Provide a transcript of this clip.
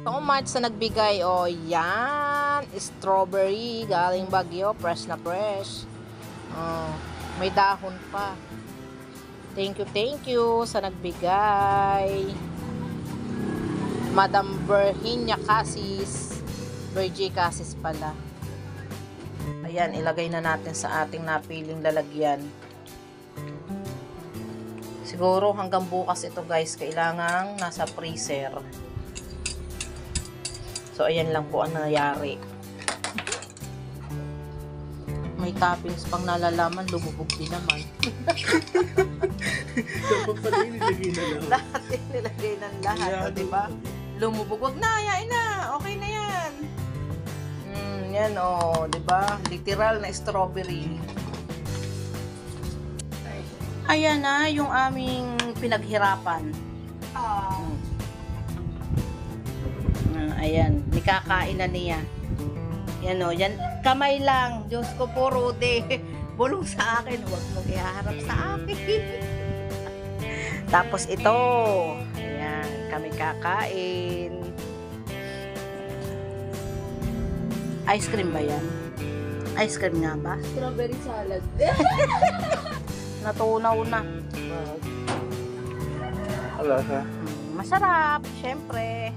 so much sa nagbigay. O, yan. Strawberry. Galing Baguio. Fresh na fresh. May dahon pa. Thank you sa nagbigay. Madam Virginia Casis. Virgie Casis pala. Ayan, ilagay na natin sa ating napiling lalagyan. Siguro hanggang bukas ito guys, kailangang nasa freezer. So, ayan lang po ang nangyayari. May toppings pang nalalaman, lumubog din naman. Dapat pala nilagay na lang. Lahat nilagay ng lahat, diba? Lumubog, wag na, yain na, okay na yan. Yan diba? Literal na strawberry. Ayan na, yung aming pinaghirapan. Ayan, nikakain na niya. Yan yan, kamay lang. Diyos ko po, Rudy. Bulong sa akin, huwag mong iharap sa akin. Tapos ito, ayan, kami kakain. Ice cream ba yan? Ice cream nga ba? Strawberry salad. Natunaw na. Wala siya. Masarap, syempre.